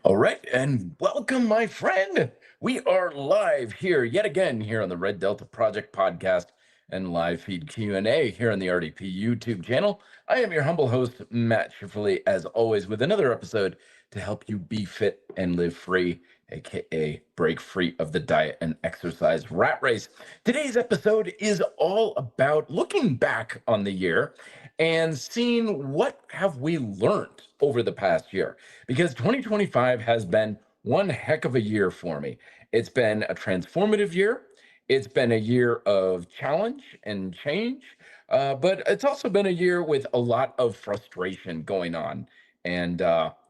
All right, and welcome, my friend. We are live here yet again here on the Red Delta Project podcast and live feed Q&A here on the RDP YouTube channel. I am your humble host, Matt Schifferly, as always, with another episode to help you be fit and live free, aka break free of the diet and exercise rat race. Today's episode is all about looking back on the year and seeing what have we learned over the past year, because 2025 has been one heck of a year for me. It's been a transformative year. It's been a year of challenge and change, but it's also been a year with a lot of frustration going on. And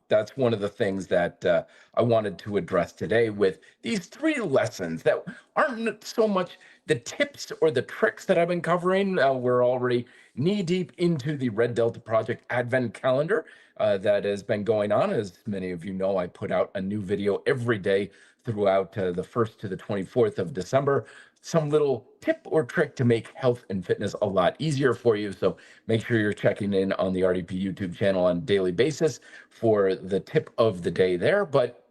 that's one of the things that I wanted to address today with these three lessons that aren't so much the tips or the tricks that I've been covering. We're already knee deep into the Red Delta Project Advent calendar that has been going on. As many of you know, I put out a new video every day throughout the 1st to the 24th of December. Some little tip or trick to make health and fitness a lot easier for you. So make sure you're checking in on the RDP YouTube channel on a daily basis for the tip of the day there. But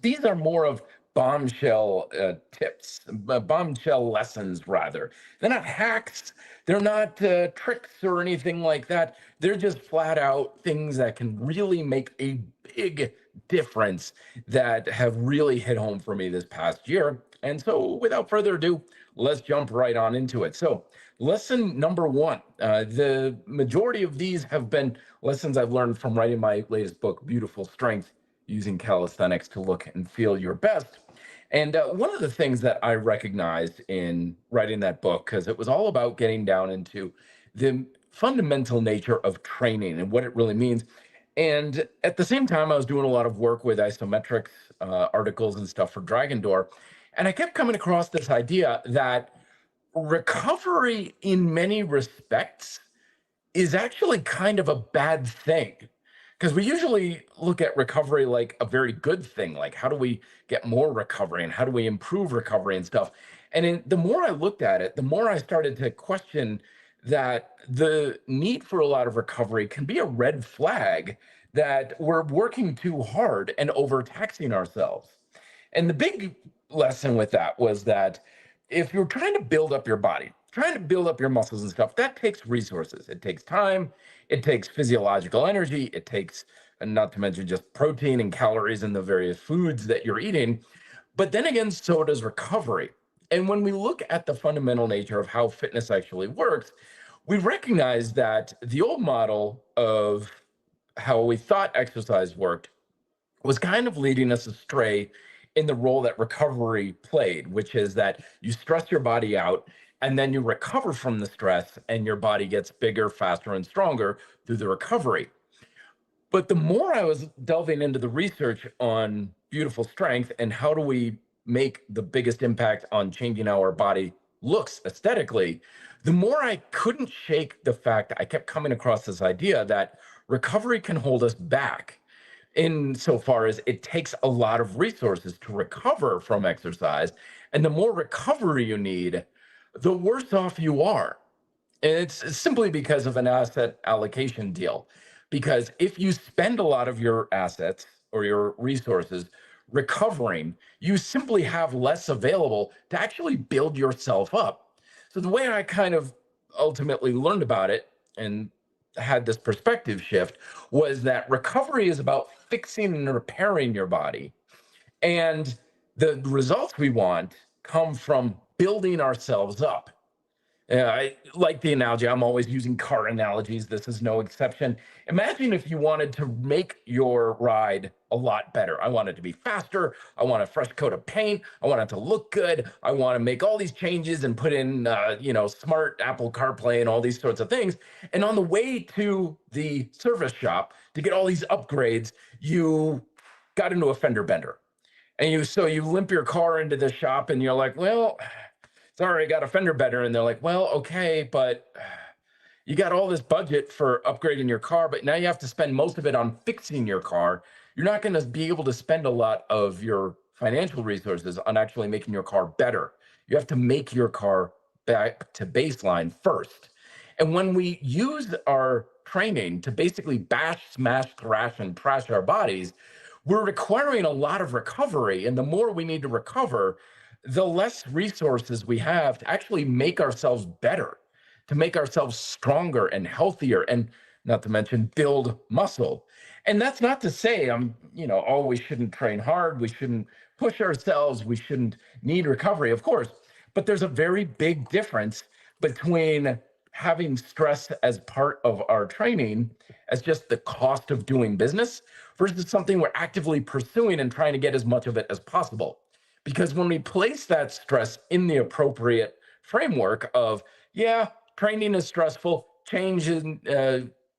these are more of bombshell tips, bombshell lessons, rather. They're not hacks. They're not tricks or anything like that. They're just flat out things that can really make a big difference that have really hit home for me this past year. And so, without further ado, let's jump right on into it. So, lesson number one, the majority of these have been lessons I've learned from writing my latest book, Beautiful Strength, using calisthenics to look and feel your best. And one of the things that I recognized in writing that book, because it was all about getting down into the fundamental nature of training and what it really means. And at the same time, I was doing a lot of work with isometrics articles and stuff for Dragon Door. And I kept coming across this idea that recovery, in many respects, is actually kind of a bad thing, because we usually look at recovery like a very good thing, like how do we get more recovery and how do we improve recovery and stuff. The more I looked at it, the more I started to question that the need for a lot of recovery can be a red flag that we're working too hard and overtaxing ourselves. And the big lesson with that was that if you're trying to build up your body, trying to build up your muscles and stuff, that takes resources. It takes time, it takes physiological energy, it takes, and not to mention just protein and calories in the various foods that you're eating. But then again, so does recovery. And when we look at the fundamental nature of how fitness actually works, we recognize that the old model of how we thought exercise worked was kind of leading us astray in the role that recovery played, which is that you stress your body out and then you recover from the stress and your body gets bigger, faster, and stronger through the recovery. But the more I was delving into the research on beautiful strength and how do we make the biggest impact on changing how our body looks aesthetically, the more I couldn't shake the fact that I kept coming across this idea that recovery can hold us back insofar as it takes a lot of resources to recover from exercise. And the more recovery you need, the worse off you are. And it's simply because of an asset allocation deal. Because if you spend a lot of your assets or your resources recovering, you simply have less available to actually build yourself up. So the way I kind of ultimately learned about it and had this perspective shift was that recovery is about fixing and repairing your body. And the results we want come from building ourselves up. I like the analogy. I'm always using car analogies. This is no exception. Imagine if you wanted to make your ride a lot better. I want it to be faster. I want a fresh coat of paint. I want it to look good. I want to make all these changes and put in, smart Apple CarPlay and all these sorts of things. And on the way to the service shop to get all these upgrades, you got into a fender bender. And you limp your car into the shop and you're like, well, sorry, I got a fender bender. And they're like, well, okay, but you got all this budget for upgrading your car, but now you have to spend most of it on fixing your car. You're not going to be able to spend a lot of your financial resources on actually making your car better. You have to make your car back to baseline first. And when we use our training to basically bash, smash, thrash, and trash our bodies, we're requiring a lot of recovery. And the more we need to recover, the less resources we have to actually make ourselves better, to make ourselves stronger and healthier, and not to mention build muscle. And that's not to say oh, we shouldn't train hard, we shouldn't push ourselves, we shouldn't need recovery, of course. But there's a very big difference between having stress as part of our training as just the cost of doing business versus something we're actively pursuing and trying to get as much of it as possible. Because when we place that stress in the appropriate framework of, yeah, training is stressful, change in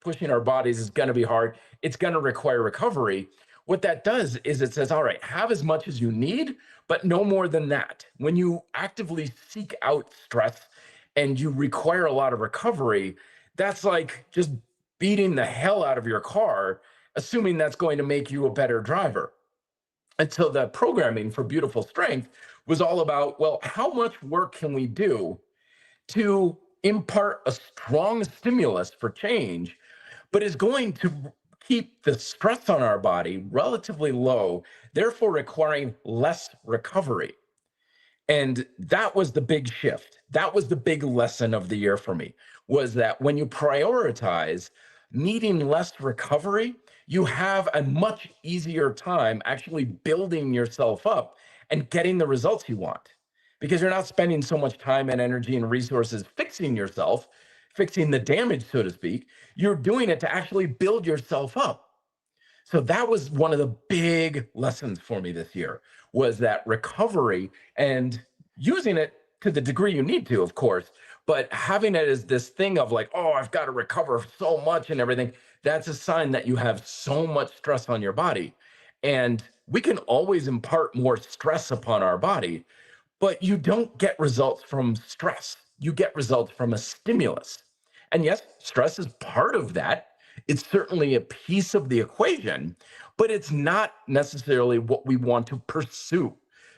pushing our bodies is going to be hard, it's going to require recovery. What that does is it says, all right, have as much as you need, but no more than that. When you actively seek out stress and you require a lot of recovery, that's like just beating the hell out of your car, assuming that's going to make you a better driver. And so the programming for Beautiful Strength was all about, well, how much work can we do to impart a strong stimulus for change, but is going to keep the stress on our body relatively low, therefore requiring less recovery. And that was the big shift. That was the big lesson of the year for me, was that when you prioritize needing less recovery, you have a much easier time actually building yourself up and getting the results you want. Because you're not spending so much time and energy and resources fixing yourself, fixing the damage, so to speak. You're doing it to actually build yourself up. So that was one of the big lessons for me this year, was that recovery and using it to the degree you need to, of course, but having it as this thing of like, oh, I've got to recover so much and everything. That's a sign that you have so much stress on your body. And we can always impart more stress upon our body, but you don't get results from stress. You get results from a stimulus. And yes, stress is part of that. It's certainly a piece of the equation, but it's not necessarily what we want to pursue.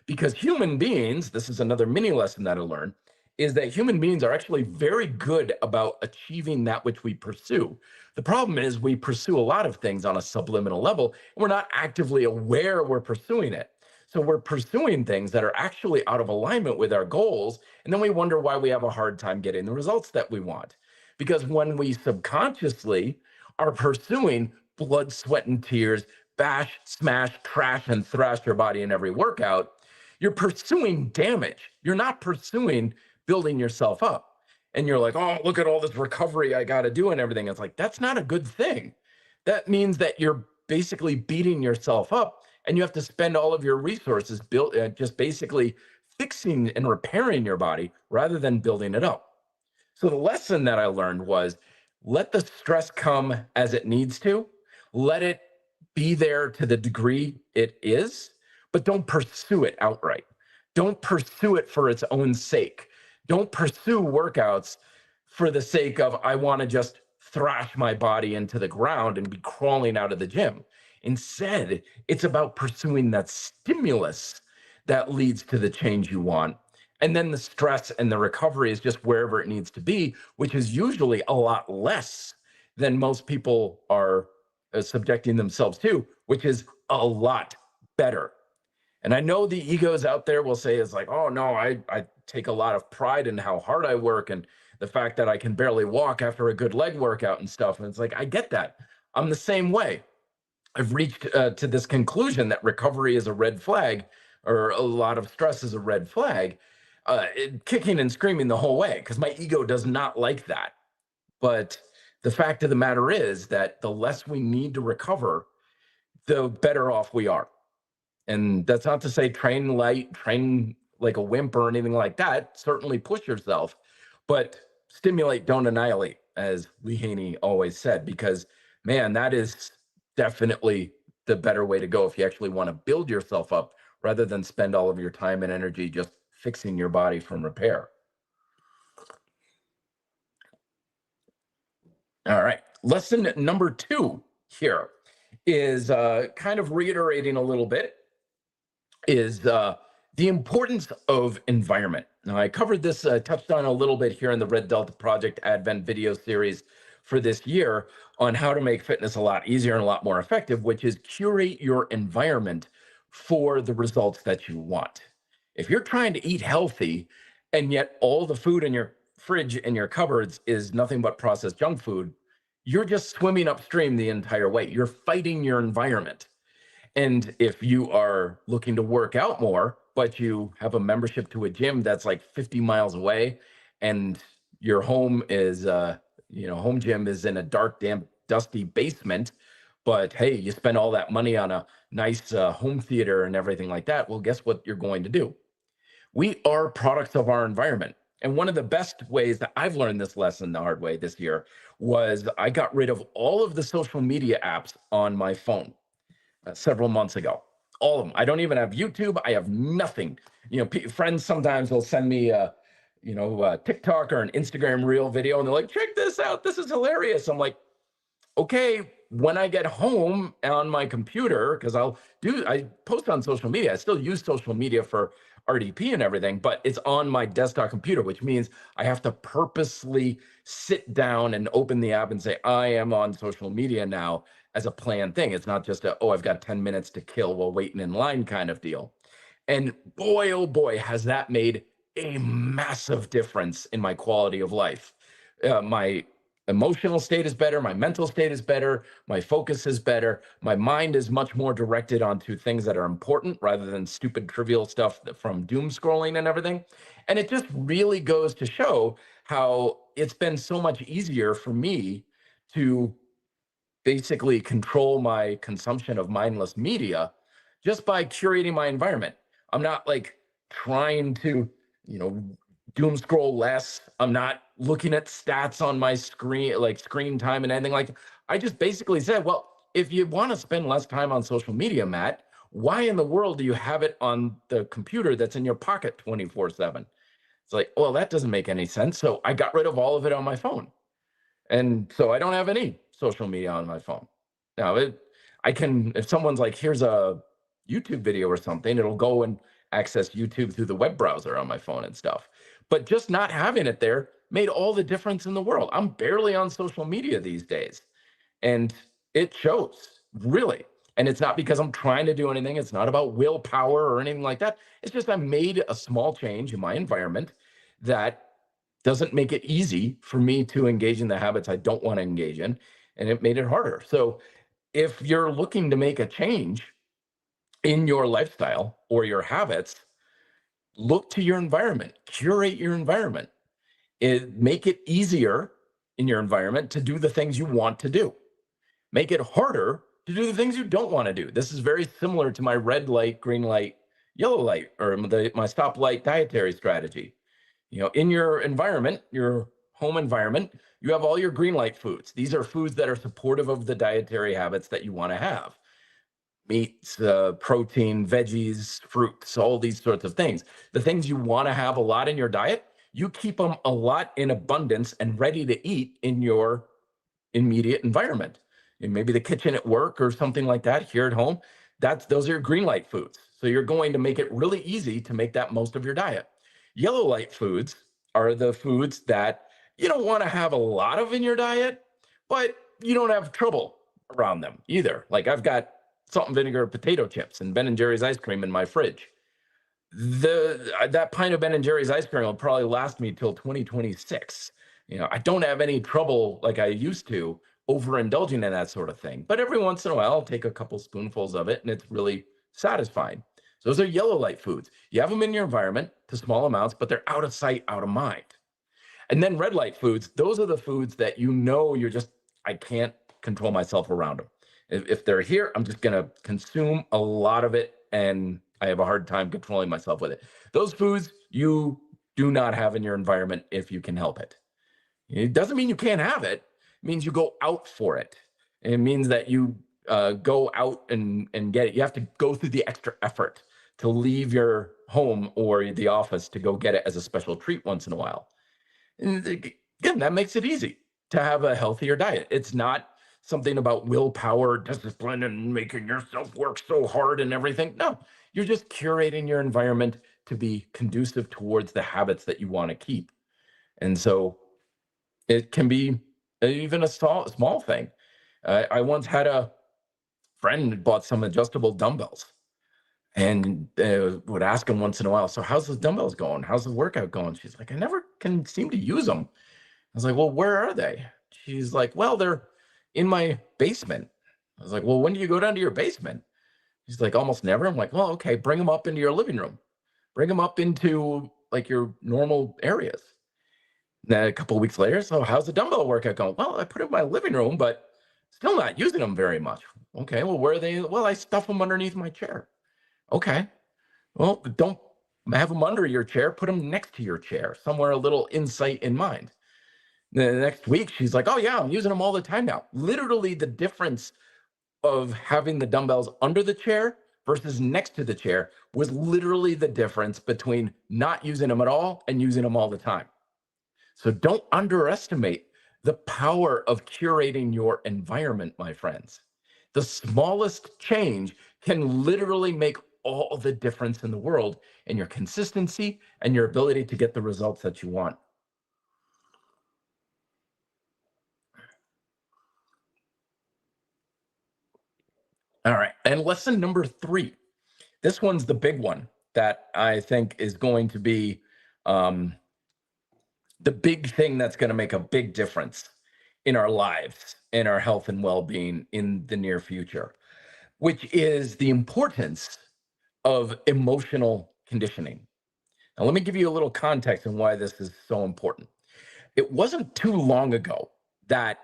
Because human beings, this is another mini lesson that I learned, is that human beings are actually very good about achieving that which we pursue. The problem is we pursue a lot of things on a subliminal level, and we're not actively aware we're pursuing it. So we're pursuing things that are actually out of alignment with our goals, and then we wonder why we have a hard time getting the results that we want. Because when we subconsciously are pursuing blood, sweat, and tears, bash, smash, trash, and thrash your body in every workout, you're pursuing damage. You're not pursuing building yourself up. And you're like, oh, look at all this recovery I got to do and everything. It's like, that's not a good thing. That means that you're basically beating yourself up and you have to spend all of your resources built just basically fixing and repairing your body rather than building it up. So the lesson that I learned was, let the stress come as it needs to, let it be there to the degree it is, but don't pursue it outright. Don't pursue it for its own sake. Don't pursue workouts for the sake of, I want to just thrash my body into the ground and be crawling out of the gym. Instead, it's about pursuing that stimulus that leads to the change you want. And then the stress and the recovery is just wherever it needs to be, which is usually a lot less than most people are subjecting themselves to, which is a lot better. And I know the egos out there will say, it's like, oh no, I take a lot of pride in how hard I work and the fact that I can barely walk after a good leg workout and stuff. And it's like, I get that. I'm the same way. I've reached to this conclusion that recovery is a red flag, or a lot of stress is a red flag, kicking and screaming the whole way, because my ego does not like that. But the fact of the matter is that the less we need to recover, the better off we are. And that's not to say train light, train like a wimp or anything like that. Certainly push yourself, but stimulate, don't annihilate, as Lee Haney always said, because man, that is definitely the better way to go if you actually want to build yourself up rather than spend all of your time and energy just fixing your body from repair. All right. Lesson number 2 here is kind of reiterating a little bit, is the importance of environment. Now, I covered this, touched on a little bit here in the Red Delta Project Advent video series, for this year on how to make fitness a lot easier and a lot more effective, which is curate your environment for the results that you want. If you're trying to eat healthy and yet all the food in your fridge and your cupboards is nothing but processed junk food, you're just swimming upstream the entire way. You're fighting your environment. And if you are looking to work out more, but you have a membership to a gym that's like 50 miles away, and your home is, home gym is in a dark, damp, dusty basement, but hey, you spend all that money on a nice home theater and everything like that. Well, guess what you're going to do? We are products of our environment. And one of the best ways that I've learned this lesson the hard way this year was I got rid of all of the social media apps on my phone several months ago. All of them. I don't even have YouTube. I have nothing. Friends sometimes will send me a TikTok or an Instagram reel video, and they're like, "Check this out. This is hilarious." I'm like, okay, when I get home on my computer, because I post on social media. I still use social media for RDP and everything, but it's on my desktop computer, which means I have to purposely sit down and open the app and say, I am on social media now as a planned thing. It's not just oh, I've got 10 minutes to kill while waiting in line kind of deal. And boy, oh boy, has that made a massive difference in my quality of life. My emotional state is better, my mental state is better, my focus is better, my mind is much more directed onto things that are important rather than stupid trivial stuff from doom scrolling and everything. And it just really goes to show how it's been so much easier for me to basically control my consumption of mindless media just by curating my environment. I'm not like trying to, you know, doom scroll less. I'm not looking at stats on my screen, like screen time and anything like that. I just basically said, well, if you want to spend less time on social media, Matt, why in the world do you have it on the computer that's in your pocket 24/7? It's like, well, that doesn't make any sense. So I got rid of all of it on my phone. And so I don't have any social media on my phone. Now, I can, if someone's like, here's a YouTube video or something, it'll go and access YouTube through the web browser on my phone and stuff. But just not having it there made all the difference in the world. I'm barely on social media these days, and it shows really. And it's not because I'm trying to do anything. It's not about willpower or anything like that. It's just I made a small change in my environment that doesn't make it easy for me to engage in the habits I don't want to engage in, and it made it harder. So if you're looking to make a change in your lifestyle or your habits, look to your environment, curate your environment, make it easier in your environment to do the things you want to do. Make it harder to do the things you don't want to do. This is very similar to my red light, green light, yellow light, or my stoplight dietary strategy. In your environment, your home environment, you have all your green light foods. These are foods that are supportive of the dietary habits that you want to have: meats, protein, veggies, fruits, all these sorts of things. The things you want to have a lot in your diet, you keep them a lot in abundance and ready to eat in your immediate environment. And maybe the kitchen at work or something like that here at home. Those are your green light foods. So you're going to make it really easy to make that most of your diet. Yellow light foods are the foods that you don't want to have a lot of in your diet, but you don't have trouble around them either. Like I've got salt and vinegar potato chips and Ben and Jerry's ice cream in my fridge. That pint of Ben and Jerry's ice cream will probably last me till 2026. I don't have any trouble like I used to overindulging in that sort of thing. But every once in a while, I'll take a couple spoonfuls of it and it's really satisfying. So those are yellow light foods. You have them in your environment to small amounts, but they're out of sight, out of mind. And then red light foods, those are the foods that I can't control myself around them. If they're here, I'm just going to consume a lot of it and I have a hard time controlling myself with it. Those foods you do not have in your environment if you can help it. It doesn't mean you can't have it. It means you go out for it. It means that you go out and get it. You have to go through the extra effort to leave your home or the office to go get it as a special treat once in a while. And again, that makes it easy to have a healthier diet. It's not something about willpower, discipline, and making yourself work so hard and everything. No, you're just curating your environment to be conducive towards the habits that you want to keep. And so it can be even a small thing. I once had a friend that bought some adjustable dumbbells and would ask him once in a while, "So how's the dumbbells going? How's the workout going?" She's like, "I never can seem to use them." I was like, "Well, where are they?" She's like, "Well, they're in my basement." I was like, "Well, when do you go down to your basement?" She's like, "Almost never." I'm like, "Well, okay, bring them up into your living room. Bring them up into like your normal areas." Then a couple of weeks later, "So how's the dumbbell workout going?" "Well, I put it in my living room, but still not using them very much." "Okay, well, where are they?" "Well, I stuff them underneath my chair." "Okay, well, don't have them under your chair. Put them next to your chair, somewhere a little insight in mind." The next week, she's like, "Oh yeah, I'm using them all the time now." Literally, the difference of having the dumbbells under the chair versus next to the chair was literally the difference between not using them at all and using them all the time. So don't underestimate the power of curating your environment, my friends. The smallest change can literally make all the difference in the world in your consistency and your ability to get the results that you want. All right. And lesson number three. This one's the big one that I think is going to be um, the big thing that's going to make a big difference in our lives, in our health and well being in the near future, which is the importance of emotional conditioning. Now, let me give you a little context on why this is so important. It wasn't too long ago that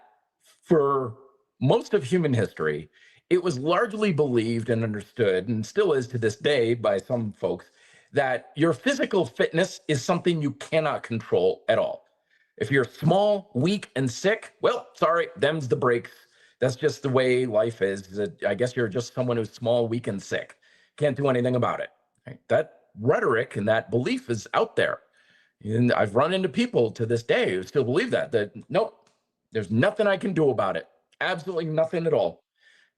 for most of human history, it was largely believed and understood, and still is to this day by some folks, that your physical fitness is something you cannot control at all. If you're small, weak, and sick, well, sorry, them's the breaks. That's just the way life is. I guess you're just someone who's small, weak, and sick. Can't do anything about it. Right? That rhetoric and that belief is out there. And I've run into people to this day who still believe that nope, there's nothing I can do about it. Absolutely nothing at all.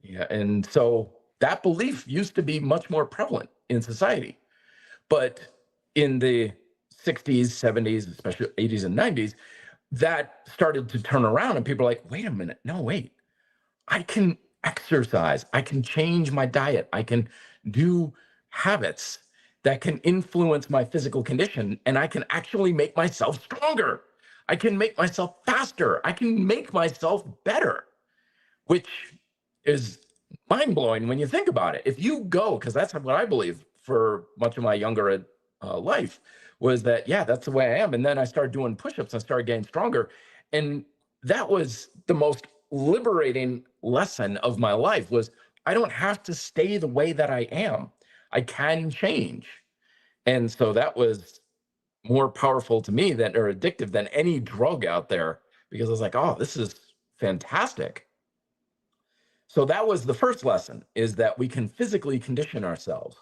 Yeah. And so that belief used to be much more prevalent in society. But in the 60s, 70s, especially 80s and 90s, that started to turn around and people are like, wait a minute, no, wait. I can exercise, I can change my diet, I can do habits that can influence my physical condition, and I can actually make myself stronger. I can make myself faster. I can make myself better, which is mind blowing when you think about it. If you go, because that's what I believe for much of my younger life, was that, yeah, that's the way I am. And then I started doing push ups, I started getting stronger. And that was the most liberating lesson of my life was I don't have to stay the way that I am. I can change. And so that was more powerful to me than or addictive than any drug out there because I was like, oh, this is fantastic. So that was the first lesson is that we can physically condition ourselves.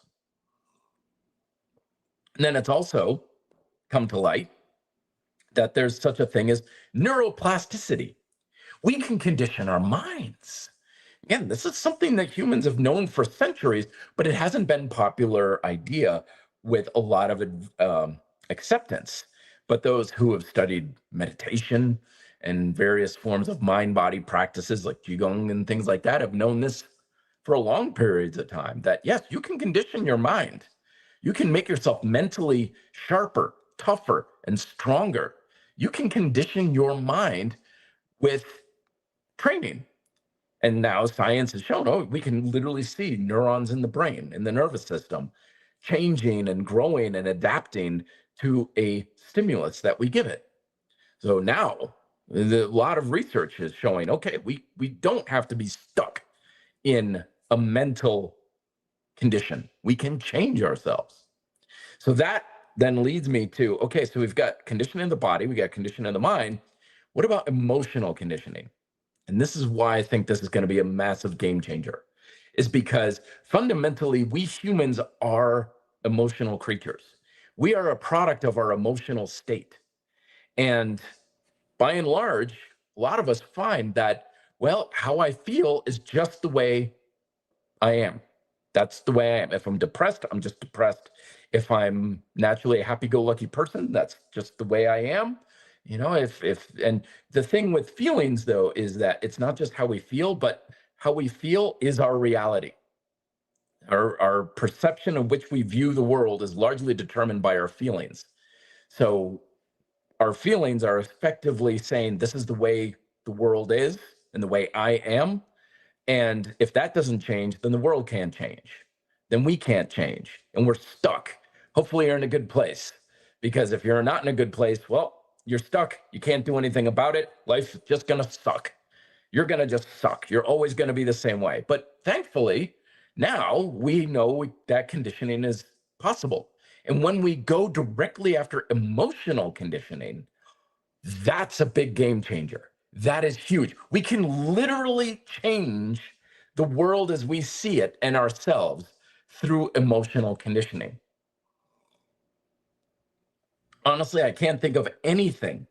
And then it's also come to light that there's such a thing as neuroplasticity. We can condition our minds. Again, this is something that humans have known for centuries, but it hasn't been popular idea with a lot of acceptance. But those who have studied meditation and various forms of mind-body practices like qigong and things like that have known this for long periods of time. That yes, you can condition your mind. You can make yourself mentally sharper, tougher, and stronger. You can condition your mind with training. And now science has shown, oh, we can literally see neurons in the brain, in the nervous system, changing and growing and adapting to a stimulus that we give it. So now a lot of research is showing, okay, we don't have to be stuck in a mental condition. We can change ourselves. So that then leads me to, okay, so we've got conditioning in the body, we got conditioning in the mind. What about emotional conditioning? And this is why I think this is going to be a massive game changer, is because fundamentally, we humans are emotional creatures. We are a product of our emotional state. And by and large, a lot of us find that, well, how I feel is just the way I am. That's the way I am. If I'm depressed, I'm just depressed. If I'm naturally a happy go lucky person, that's just the way I am. And the thing with feelings though is that it's not just how we feel, but how we feel is our reality. Our perception of which we view the world is largely determined by our feelings. So our feelings are effectively saying this is the way the world is and the way I am. And if that doesn't change, then the world can't change. Then we can't change and we're stuck. Hopefully, you're in a good place, because if you're not in a good place, well, you're stuck. You can't do anything about it. Life's just going to suck. You're going to just suck. You're always going to be the same way. But thankfully, now we know that conditioning is possible. And when we go directly after emotional conditioning, that's a big game changer. That is huge. We can literally change the world as we see it and ourselves through emotional conditioning. Honestly, I can't think of anything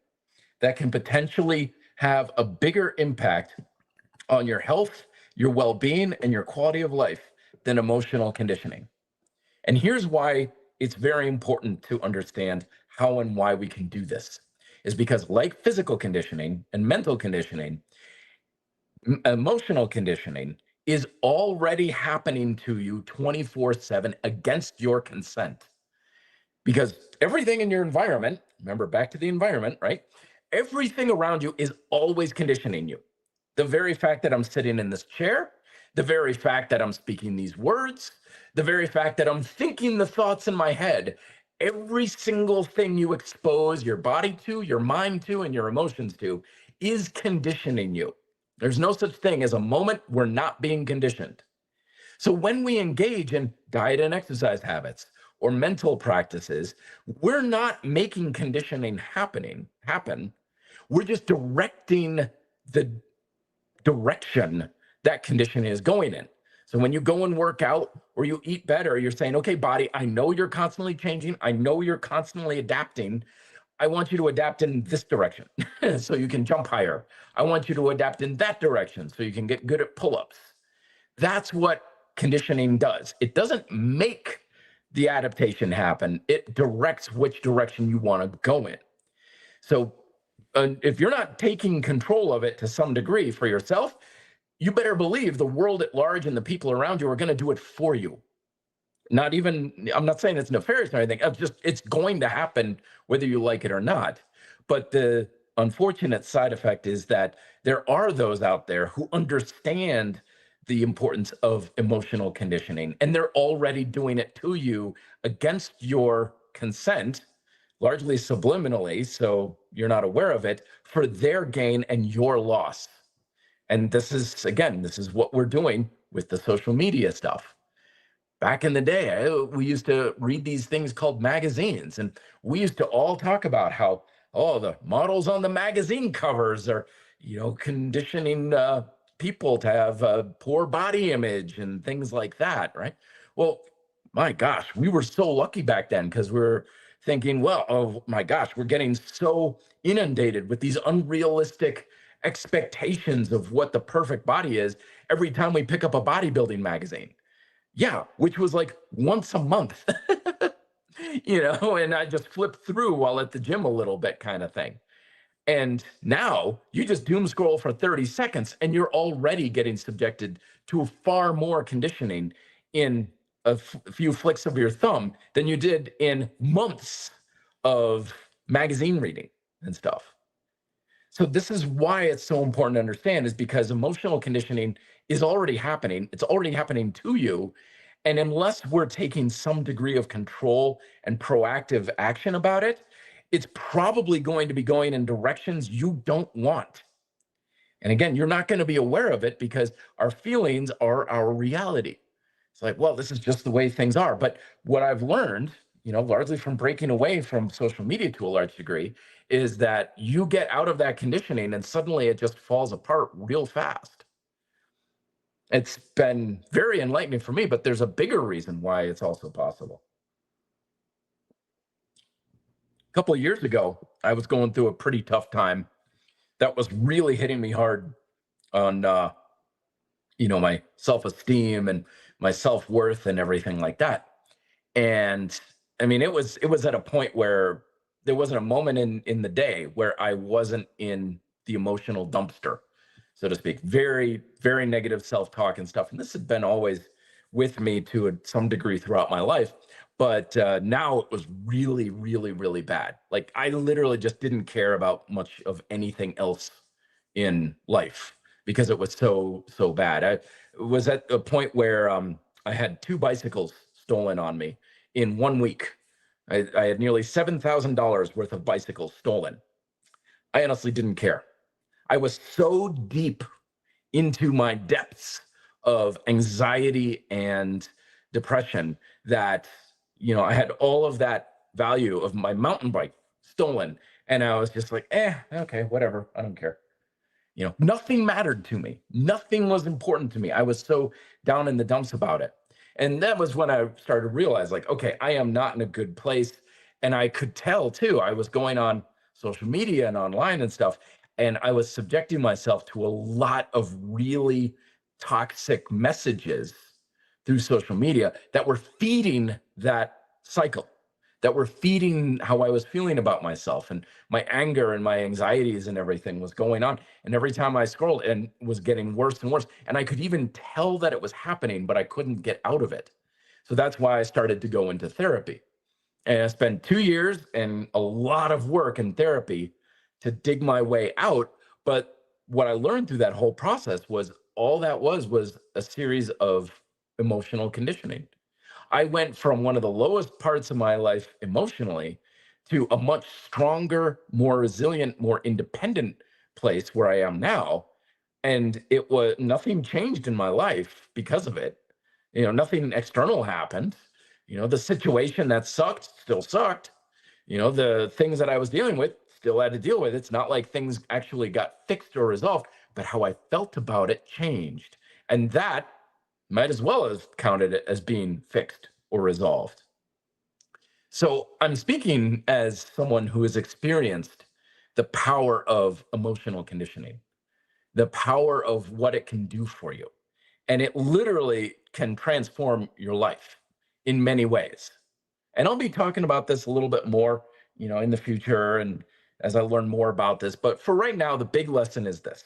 that can potentially have a bigger impact on your health, your well being, and your quality of life than emotional conditioning. And here's why it's very important to understand how and why we can do this is because, like physical conditioning and mental conditioning, emotional conditioning is already happening to you 24/7 against your consent. Because everything in your environment, remember back to the environment, right? Everything around you is always conditioning you. The very fact that I'm sitting in this chair, the very fact that I'm speaking these words, the very fact that I'm thinking the thoughts in my head, every single thing you expose your body to, your mind to, and your emotions to is conditioning you. There's no such thing as a moment we're not being conditioned. So when we engage in diet and exercise habits or mental practices, we're not making conditioning happen. We're just directing the direction that conditioning is going in. So when you go and work out or you eat better, you're saying, okay, body, I know you're constantly changing. I know you're constantly adapting. I want you to adapt in this direction so you can jump higher. I want you to adapt in that direction so you can get good at pull-ups. That's what conditioning does. It doesn't make the adaptation happen. It directs which direction you want to go in. So if you're not taking control of it to some degree for yourself, you better believe the world at large and the people around you are going to do it for you. Not even, I'm not saying it's nefarious or anything. It's going to happen whether you like it or not. But the unfortunate side effect is that there are those out there who understand the importance of emotional conditioning, and they're already doing it to you against your consent, largely subliminally, so you're not aware of it, for their gain and your loss. And this is what we're doing with the social media stuff. Back in the day, we used to read these things called magazines, and we used to all talk about how, oh, the models on the magazine covers are, conditioning people to have a poor body image and things like that, right? Well, my gosh, we were so lucky back then because we were thinking, well, oh my gosh, we're getting so inundated with these unrealistic expectations of what the perfect body is every time we pick up a bodybuilding magazine. Yeah, which was like once a month, and I just flipped through while at the gym a little bit kind of thing. And now you just doom scroll for 30 seconds and you're already getting subjected to far more conditioning in a few flicks of your thumb than you did in months of magazine reading and stuff. So this is why it's so important to understand, is because emotional conditioning is already happening. It's already happening to you. And unless we're taking some degree of control and proactive action about it, it's probably going to be going in directions you don't want. And again, you're not going to be aware of it because our feelings are our reality. It's like, well, this is just the way things are. But what I've learned, largely from breaking away from social media to a large degree, is that you get out of that conditioning and suddenly it just falls apart real fast. It's been very enlightening for me, but there's a bigger reason why it's also possible. A couple of years ago, I was going through a pretty tough time that was really hitting me hard on my self-esteem and my self-worth and everything like that. And I mean, it was at a point where there wasn't a moment in the day where I wasn't in the emotional dumpster, so to speak. Very, very negative self-talk and stuff. And this had been always with me to some degree throughout my life. But now it was really, really, really bad. Like I literally just didn't care about much of anything else in life because it was so bad. I was at a point where I had two bicycles stolen on me in 1 week. I had nearly $7,000 worth of bicycles stolen. I honestly didn't care. I was so deep into my depths of anxiety and depression that, I had all of that value of my mountain bike stolen. And I was just like, okay, whatever. I don't care. Nothing mattered to me. Nothing was important to me. I was so down in the dumps about it. And that was when I started to realize, like, okay, I am not in a good place. And I could tell too, I was going on social media and online and stuff, and I was subjecting myself to a lot of really toxic messages through social media that were feeding that cycle, that were feeding how I was feeling about myself, and my anger and my anxieties and everything was going on. And every time I scrolled, and was getting worse and worse. And I could even tell that it was happening, but I couldn't get out of it. So that's why I started to go into therapy. And I spent 2 years and a lot of work in therapy to dig my way out. But what I learned through that whole process was all that was a series of emotional conditioning. I went from one of the lowest parts of my life emotionally to a much stronger, more resilient, more independent place where I am now. And it was nothing changed in my life because of it. Nothing external happened. The situation that sucked still sucked. The things that I was dealing with still had to deal with. It's not like things actually got fixed or resolved, but how I felt about it changed. And that might as well have counted it as being fixed or resolved. So I'm speaking as someone who has experienced the power of emotional conditioning, the power of what it can do for you. And it literally can transform your life in many ways. And I'll be talking about this a little bit more, in the future and as I learn more about this. But for right now, the big lesson is this,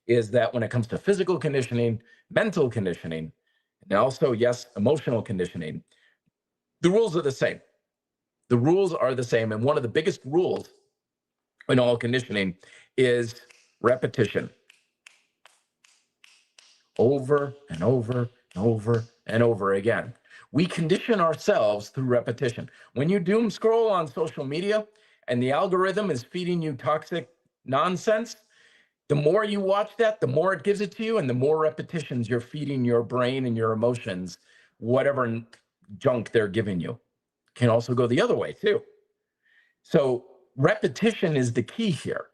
is that when it comes to physical conditioning, mental conditioning, and also, yes, emotional conditioning, the rules are the same. The rules are the same. And one of the biggest rules in all conditioning is repetition, over and over and over and over again. We condition ourselves through repetition. When you doom scroll on social media and the algorithm is feeding you toxic nonsense, the more you watch that, the more it gives it to you, and the more repetitions you're feeding your brain and your emotions, whatever junk they're giving you. Can also go the other way too. So repetition is the key here.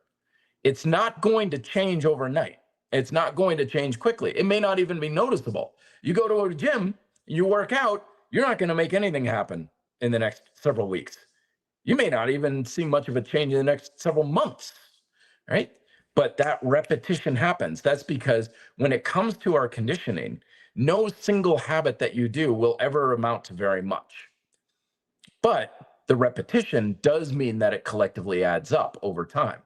It's not going to change overnight. It's not going to change quickly. It may not even be noticeable. You go to a gym, you work out, you're not going to make anything happen in the next several weeks. You may not even see much of a change in the next several months, right? But that repetition happens. That's because when it comes to our conditioning, no single habit that you do will ever amount to very much. But the repetition does mean that it collectively adds up over time.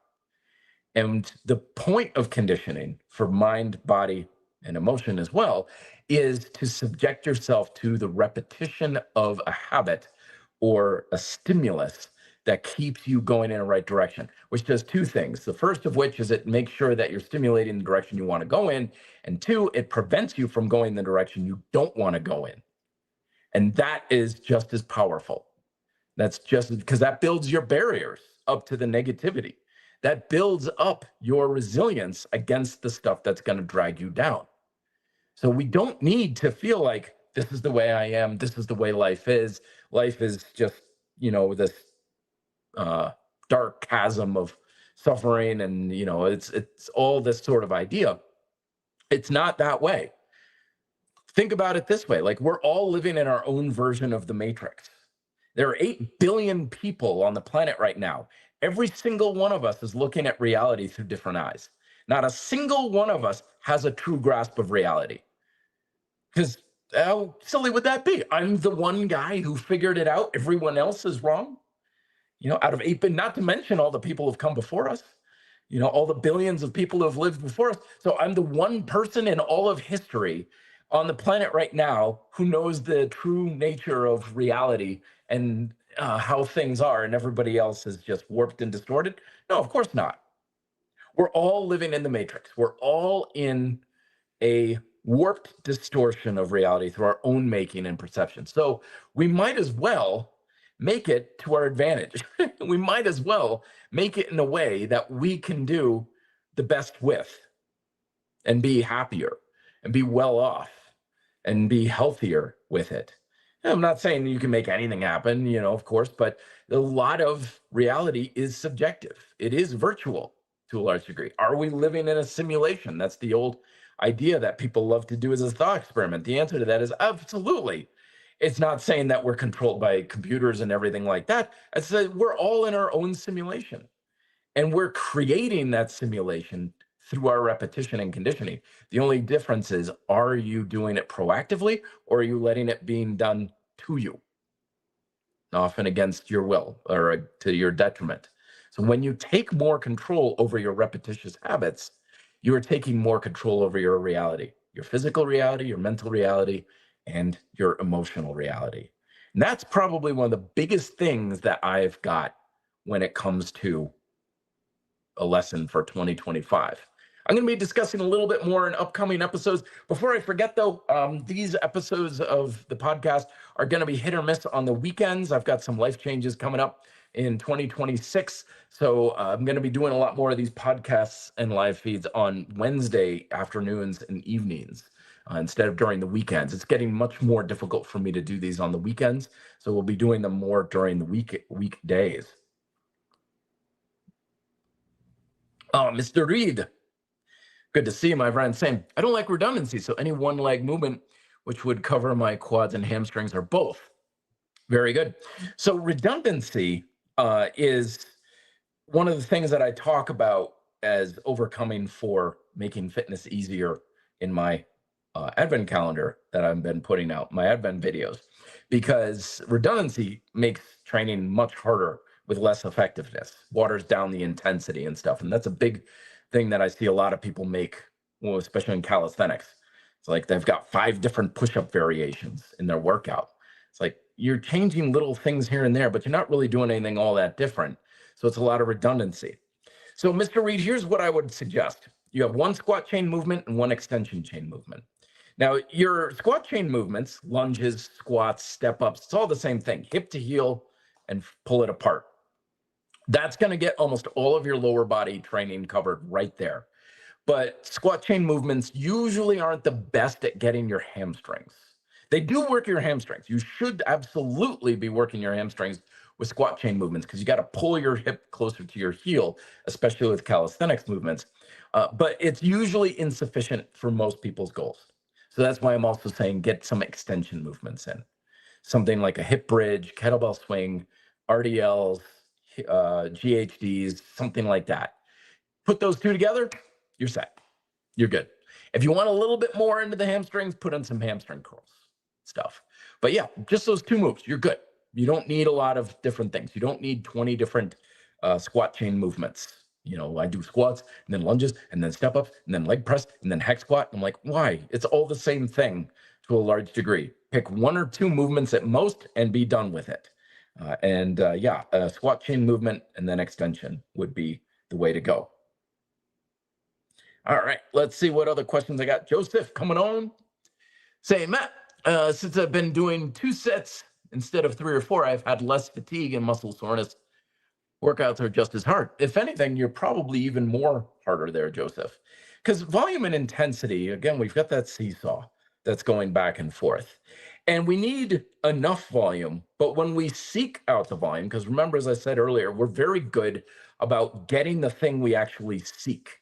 And the point of conditioning for mind, body, and emotion as well is to subject yourself to the repetition of a habit or a stimulus that keeps you going in the right direction, which does two things. The first of which is it makes sure that you're stimulating the direction you want to go in. And two, it prevents you from going the direction you don't want to go in. And that is just as powerful. That's just because that builds your barriers up to the negativity. That builds up your resilience against the stuff that's going to drag you down. So we don't need to feel like this is the way I am. This is the way life is. Life is just, this dark chasm of suffering. And, it's all this sort of idea. It's not that way. Think about it this way. Like we're all living in our own version of the Matrix. There are 8 billion people on the planet right now. Every single one of us is looking at reality through different eyes. Not a single one of us has a true grasp of reality. Because how silly would that be? I'm the one guy who figured it out. Everyone else is wrong. out of 8 billion, not to mention all the people who've come before us, all the billions of people who have lived before us. So I'm the one person in all of history on the planet right now who knows the true nature of reality and how things are, and everybody else is just warped and distorted. No, of course not. We're all living in the matrix. We're all in a warped distortion of reality through our own making and perception. So we might as well make it to our advantage. We might as well make it in a way that we can do the best with and be happier and be well off and be healthier with it. I'm not saying you can make anything happen, of course, but a lot of reality is subjective. It is virtual to a large degree. Are we living in a simulation? That's the old idea that people love to do as a thought experiment. The answer to that is absolutely. It's not saying that we're controlled by computers and everything like that. It's that we're all in our own simulation, and we're creating that simulation through our repetition and conditioning. The only difference is, are you doing it proactively, or are you letting it being done to you, often against your will or to your detriment? So when you take more control over your repetitious habits, you are taking more control over your reality, your physical reality, your mental reality, and your emotional reality. And that's probably one of the biggest things that I've got when it comes to a lesson for 2025. I'm going to be discussing a little bit more in upcoming episodes. Before I forget, though, these episodes of the podcast are going to be hit or miss on the weekends. I've got some life changes coming up in 2026. So I'm going to be doing a lot more of these podcasts and live feeds on Wednesday afternoons and evenings instead of during the weekends. It's getting much more difficult for me to do these on the weekends. So we'll be doing them more during the weekdays. Oh, Mr. Reed. Good to see you, my friend. Same. I don't like redundancy, so any one leg movement, which would cover my quads and hamstrings, are both. Very good. So redundancy is one of the things that I talk about as overcoming for making fitness easier in my Advent calendar that I've been putting out, my Advent videos, because redundancy makes training much harder with less effectiveness, waters down the intensity and stuff. And that's a big thing that I see a lot of people make, well, especially in calisthenics. It's like they've got 5 different push-up variations in their workout. It's like you're changing little things here and there, but you're not really doing anything all that different. So it's a lot of redundancy. So, Mr. Reed, here's what I would suggest. You have 1 squat chain movement and 1 extension chain movement. Now, your squat chain movements, lunges, squats, step-ups, it's all the same thing, hip to heel and pull it apart. That's going to get almost all of your lower body training covered right there. But squat chain movements usually aren't the best at getting your hamstrings. They do work your hamstrings. You should absolutely be working your hamstrings with squat chain movements because you got to pull your hip closer to your heel, especially with calisthenics movements. But it's usually insufficient for most people's goals. So that's why I'm also saying get some extension movements in. Something like a hip bridge, kettlebell swing, RDLs, GHDs, something like that. Put those 2 together, you're set. You're good. If you want a little bit more into the hamstrings, put on some hamstring curls stuff. But yeah, just those 2 moves, you're good. You don't need a lot of different things. You don't need 20 different squat chain movements. I do squats and then lunges and then step ups and then leg press and then hack squat. I'm like, why? It's all the same thing to a large degree. Pick 1 or 2 movements at most and be done with it. A squat chain movement and then extension would be the way to go. All right, let's see what other questions I got. Joseph coming on, saying, Matt, since I've been doing 2 sets instead of 3 or 4, I've had less fatigue and muscle soreness. Workouts are just as hard. If anything, you're probably even more harder there, Joseph, because volume and intensity, again, we've got that seesaw that's going back and forth. And we need enough volume, but when we seek out the volume, because remember, as I said earlier, we're very good about getting the thing we actually seek,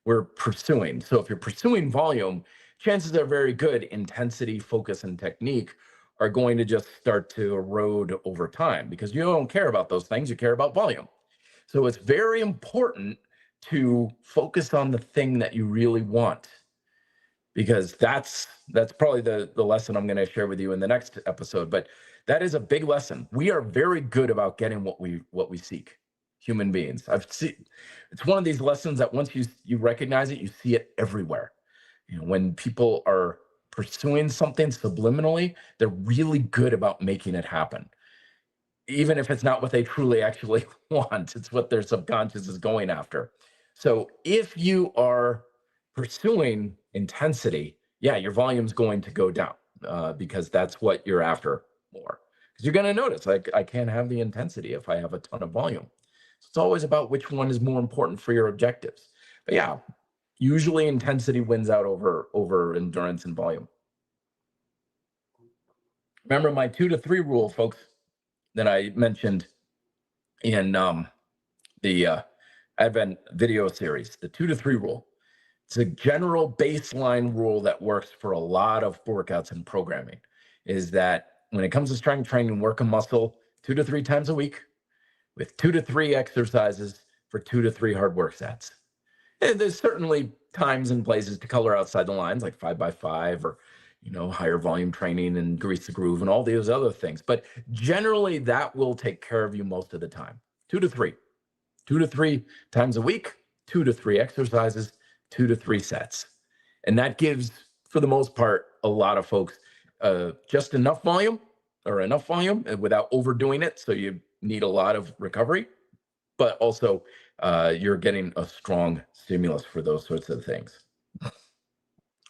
we're pursuing. So if you're pursuing volume, chances are very good intensity, focus, and technique are going to just start to erode over time because you don't care about those things, you care about volume. So it's very important to focus on the thing that you really want. because that's probably the lesson I'm going to share with you in the next episode. But that is a big lesson. We are very good about getting what we seek, human beings. I've seen it's one of these lessons that once you recognize it, you see it everywhere. When people are pursuing something subliminally, they're really good about making it happen, even if it's not what they truly actually want. It's what their subconscious is going after. So if you are pursuing intensity, yeah, your volume's going to go down, because that's what you're after more. Because you're going to notice, like, I can't have the intensity if I have a ton of volume. So it's always about which one is more important for your objectives. But yeah, usually intensity wins out over endurance and volume. Remember my 2 to 3 rule, folks, that I mentioned in the Advent video series, the 2 to 3 rule. It's a general baseline rule that works for a lot of workouts and programming, is that when it comes to strength training, work a muscle 2 to 3 times a week with 2 to 3 exercises for 2 to 3 hard work sets. And there's certainly times and places to color outside the lines, like 5x5 or higher volume training and grease the groove and all these other things. But generally, that will take care of you most of the time. 2 to 3, 2 to 3 times a week, 2 to 3 exercises, 2 to 3 sets. And that gives, for the most part, a lot of folks just enough volume without overdoing it. So you need a lot of recovery, but also you're getting a strong stimulus for those sorts of things.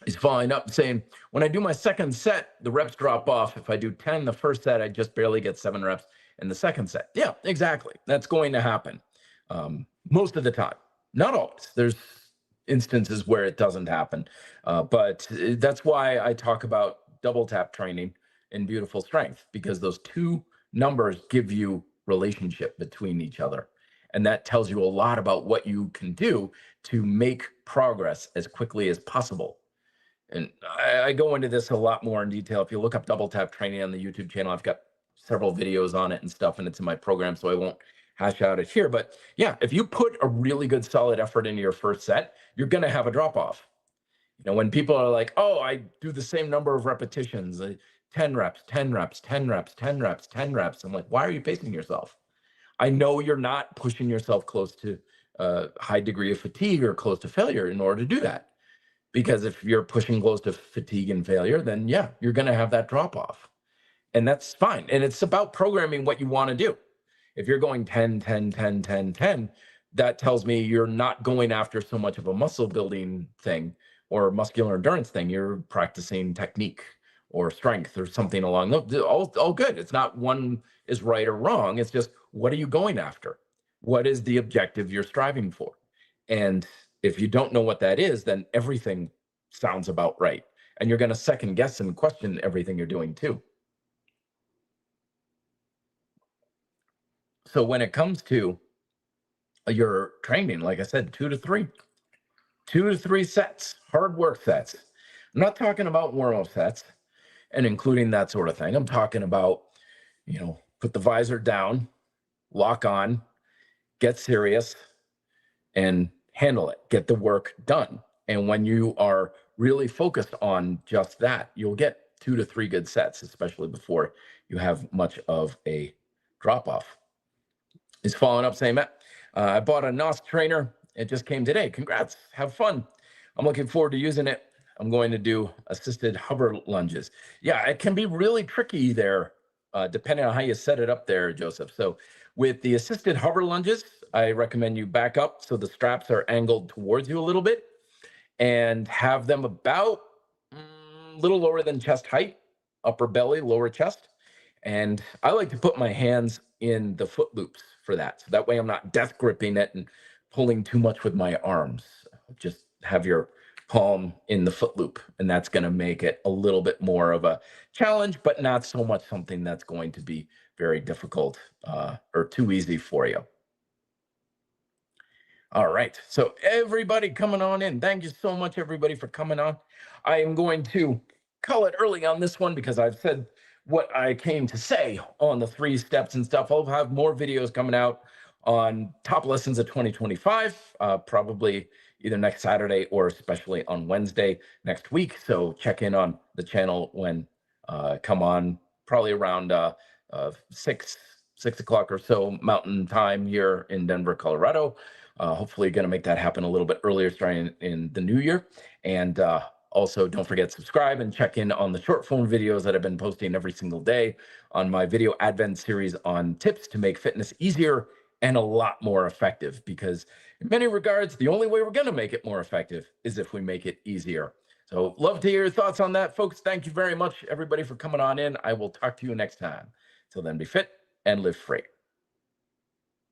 He's following up saying, when I do my second set, the reps drop off. If I do 10 the first set, I just barely get 7 reps in the second set. Yeah, exactly. That's going to happen most of the time. Not always. There's instances where it doesn't happen. But that's why I talk about double tap training in Beautiful Strength, because those 2 numbers give you relationship between each other. And that tells you a lot about what you can do to make progress as quickly as possible. And I go into this a lot more in detail. If you look up double tap training on the YouTube channel, I've got several videos on it and stuff, and it's in my program, so I won't hash out it here. But yeah, if you put a really good solid effort into your first set, you're going to have a drop off. When people are like, oh, I do the same number of repetitions, 10 reps, 10 reps, 10 reps, 10 reps, 10 reps. I'm like, why are you pacing yourself? I know you're not pushing yourself close to a high degree of fatigue or close to failure in order to do that. Because if you're pushing close to fatigue and failure, then yeah, you're going to have that drop off. And that's fine. And it's about programming what you want to do. If you're going 10, 10, 10, 10, 10, that tells me you're not going after so much of a muscle building thing or muscular endurance thing. You're practicing technique or strength or something along those. All good. It's not one is right or wrong. It's just, what are you going after? What is the objective you're striving for? And if you don't know what that is, then everything sounds about right. And you're going to second guess and question everything you're doing too. So when it comes to your training, like I said, 2 to 3 sets, hard work sets. I'm not talking about warm-up sets and including that sort of thing. I'm talking about, put the visor down, lock on, get serious, and handle it, get the work done. And when you are really focused on just that, you'll get 2 to 3 good sets, especially before you have much of a drop off. He's following up saying, Matt, I bought a NOS trainer. It just came today. Congrats. Have fun. I'm looking forward to using it. I'm going to do assisted hover lunges. Yeah, it can be really tricky there, depending on how you set it up there, Joseph. So with the assisted hover lunges, I recommend you back up so the straps are angled towards you a little bit and have them about a little lower than chest height, upper belly, lower chest. And I like to put my hands in the foot loops for that. So that way I'm not death gripping it and pulling too much with my arms. Just have your palm in the foot loop, and that's going to make it a little bit more of a challenge, but not so much something that's going to be very difficult or too easy for you. All right, so everybody coming on in, thank you so much, everybody, for coming on. I am going to call it early on this one because I've said what I came to say on the 3 steps and stuff. I'll have more videos coming out on top lessons of 2025, probably either next Saturday or especially on Wednesday next week. So check in on the channel when come on probably around 6 o'clock or so Mountain Time here in Denver, Colorado. Hopefully, going to make that happen a little bit earlier, starting in the new year. And also, don't forget to subscribe and check in on the short form videos that I've been posting every single day on my video advent series on tips to make fitness easier and a lot more effective. Because in many regards, the only way we're going to make it more effective is if we make it easier. So, love to hear your thoughts on that, folks. Thank you very much, everybody, for coming on in. I will talk to you next time. Till then, be fit and live free.